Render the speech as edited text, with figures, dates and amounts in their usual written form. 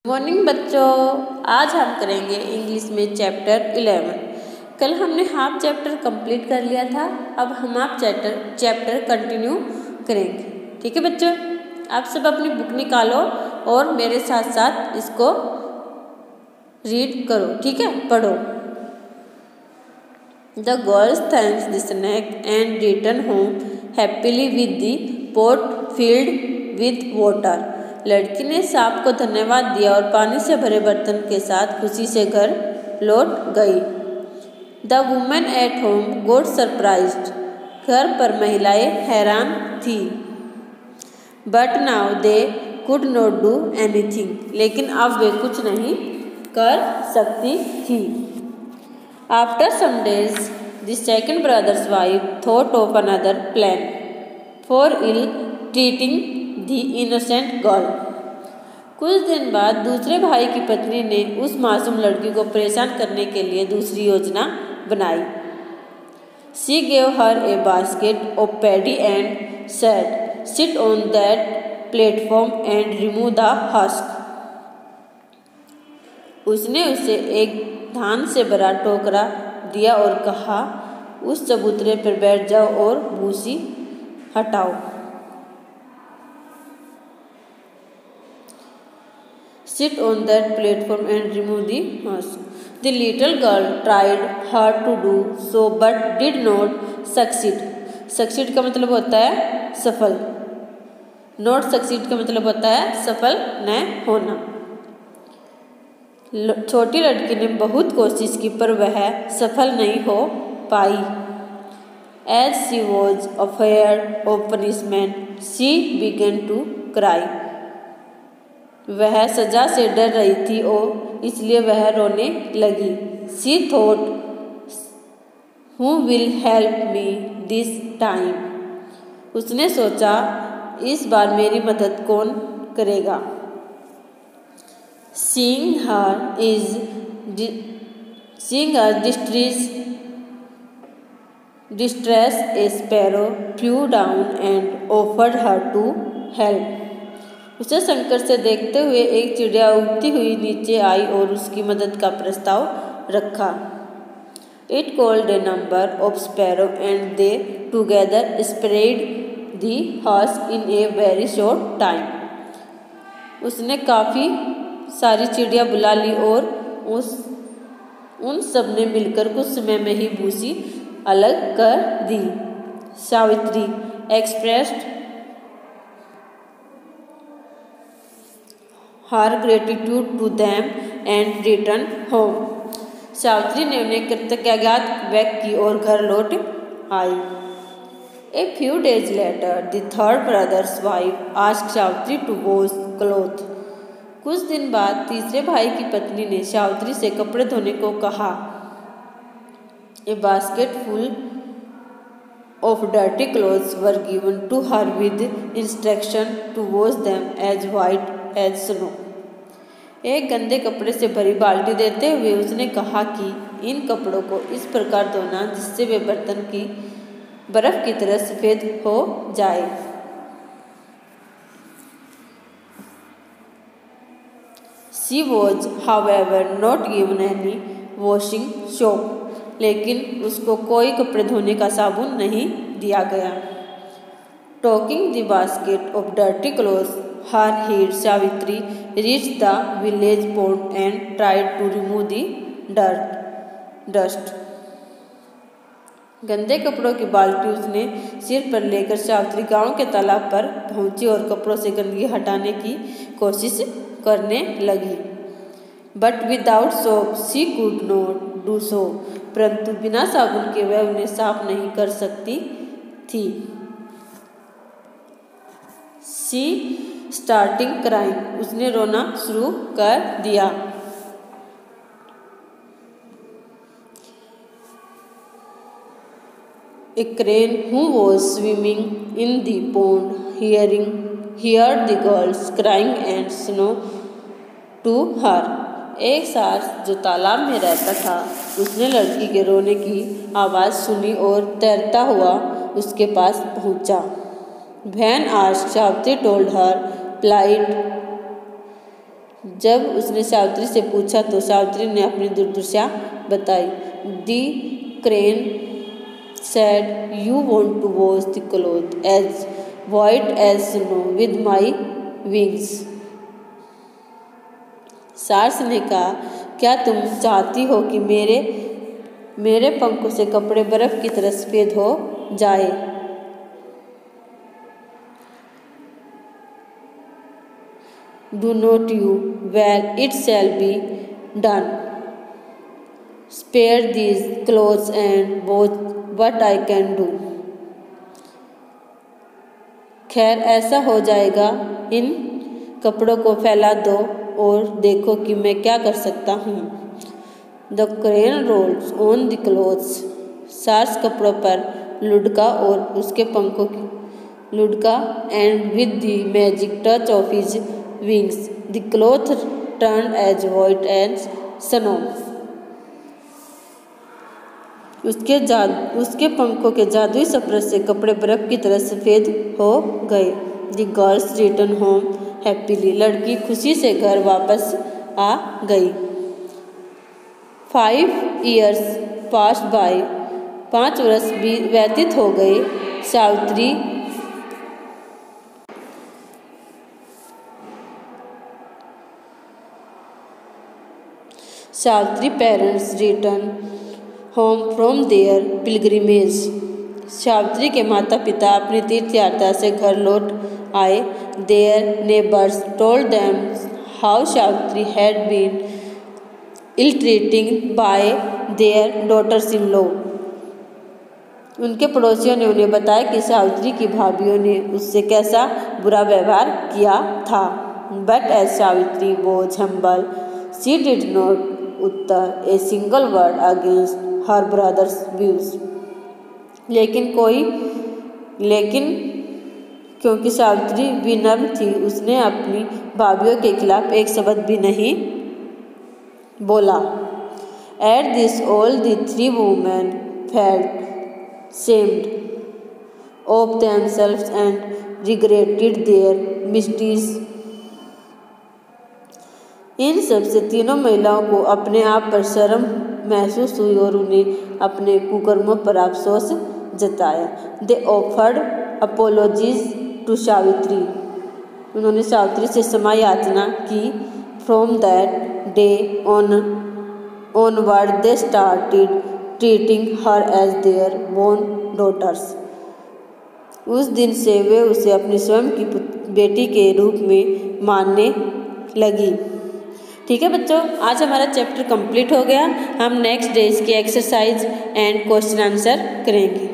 Morning बच्चों, आज हम करेंगे इंग्लिश में चैप्टर 11। कल हमने हाफ चैप्टर कंप्लीट कर लिया था। अब हम हाफ चैप्टर कंटिन्यू करेंगे। ठीक है बच्चों, आप सब अपनी बुक निकालो और मेरे साथ साथ इसको रीड करो। ठीक है, पढ़ो। The girls thanks the snake and return home happily with the pot filled with water. लड़की ने सांप को धन्यवाद दिया और पानी से भरे बर्तन के साथ खुशी से घर लौट गई। The women at home got surprised. घर पर महिलाएं हैरान थी। But now they could not do anything. लेकिन अब वे कुछ नहीं कर सकती थी। After some days the second brother's wife thought of another plan for ill treating the innocent girl. कुछ दिन बाद दूसरे भाई की पत्नी ने उस मासूम लड़की को परेशान करने के लिए दूसरी योजना बनाई। She gave her A basket of paddy and said, sit on that platform and remove the husk. उसने उसे एक धान से भरा टोकरा दिया और कहा, उस चबूतरे पर बैठ जाओ और भूसी हटाओ। Sit on that platform and remove the husk. The little girl tried hard to do so but did not succeed. Succeed का मतलब होता है सफल। Not succeed का मतलब होता है सफल न होना। छोटी लड़की ने बहुत कोशिश की पर वह सफल नहीं हो पाई। As she was afraid of punishment, she began to cry. वह सजा से डर रही थी और इसलिए वह रोने लगी। She thought, who will help me this time? उसने सोचा, इस बार मेरी मदद कौन करेगा। Seeing her distress, a sparrow flew down and offered her to help. उसे संकट से देखते हुए एक चिड़िया उड़ती हुई नीचे आई और उसकी मदद का प्रस्ताव रखा। It called a number of sparrows and they together spread the husk in a very short time. उसने काफ़ी सारी चिड़िया बुला ली और उन सब ने मिलकर कुछ समय में ही भूसी अलग कर दी। Savitri expressed her gratitude to them and returned home. Savitri ने उन्हें कृतज्ञता व्यक्त की और घर लौट आई। A few days later, the third brother's wife asked Savitri to wash clothes. कुछ दिन बाद तीसरे भाई की पत्नी ने सावित्री से कपड़े धोने को कहा। A basket full of dirty clothes were given to her with instruction to wash them as white as snow. एक गंदे कपड़े से भरी बाल्टी देते हुए उसने कहा कि इन कपड़ों को इस प्रकार धोना जिससे वे बर्तन की बर्फ की तरह सफेद हो जाए। She was, however, not given any washing soap. लेकिन उसको कोई कपड़े धोने का साबुन नहीं दिया गया। Taking the basket of dirty clothes, her head Savitri reached the village pond and tried to remove the dust. गंदे कपड़ों की बाल्टी उसने सिर पर लेकर सावित्री गांव के तालाब पर पहुंची और कपड़ों से गंदगी हटाने की कोशिश करने लगी। But without soap she could not do so. परंतु बिना साबुन के वह उन्हें साफ नहीं कर सकती थी। She starting crying. उसने रोना शुरू कर दिया। A crane who was swimming in the pond heard the girls crying and snowed to her. एक सार्स जो तालाब में रहता था उसने लड़की के रोने की आवाज़ सुनी और तैरता हुआ उसके पास पहुंचा। When asked, Savitri told her plight जब उसने सावित्री से पूछा तो सावित्री ने अपनी दुर्दशा बताई। दी crane said, "You want to wash the cloth as white as snow with my wings." सार्स ने कहा, क्या तुम चाहती हो कि मेरे पंखों से कपड़े बर्फ की तरह सफेद हो जाए? Do not you? Well, it shall be done. Spare these clothes and watch what I can do. खैर ऐसा हो जाएगा, इन कपड़ों को फैला दो और देखो कि मैं क्या कर सकता हूँ। The crane rolls on the clothes. सार्स कपड़ों पर लुढ़का और उसके पंखों की लुढ़का and with the magic touch of his wings, the cloth turned as white as snow. उसके पंखों के जादुई स्पर्श से कपड़े बर्फ की तरह सफेद हो गए। The girls returned home happily. लड़की खुशी से घर वापस आ गई। 5 years passed by. 5 वर्ष व्यतीत हो गए। Savitri parents returned home from their pilgrimage. Savitri के माता पिता अपनी तीर्थ यात्रा से घर लौट आए। Their neighbors told them how Savitri had been ill-treated by their daughters-in-law. उनके पड़ोसियों ने उन्हें बताया कि सावित्री की भाभियों ने उससे कैसा बुरा व्यवहार किया था। But as Savitri was humble, she did not utter a single word against her brother's views. लेकिन क्योंकि सावित्री विनम्र थी, उसने अपनी भाभियों के खिलाफ एक शब्द भी नहीं बोला। At this all the 3 women felt ashamed of themselves and regretted their misdeeds. इन सबसे तीनों महिलाओं को अपने आप पर शर्म महसूस हुई और उन्हें अपने कुकर्मों पर अफसोस जताया। They offered apologies to Savitri. उन्होंने सावित्री से क्षमा याचना की। From that day onward they started treating her as their own daughters. उस दिन से वे उसे अपनी स्वयं की बेटी के रूप में मानने लगी। ठीक है बच्चों, आज हमारा चैप्टर कंप्लीट हो गया। हम नेक्स्ट डे इसकी एक्सरसाइज एंड क्वेश्चन आंसर करेंगे।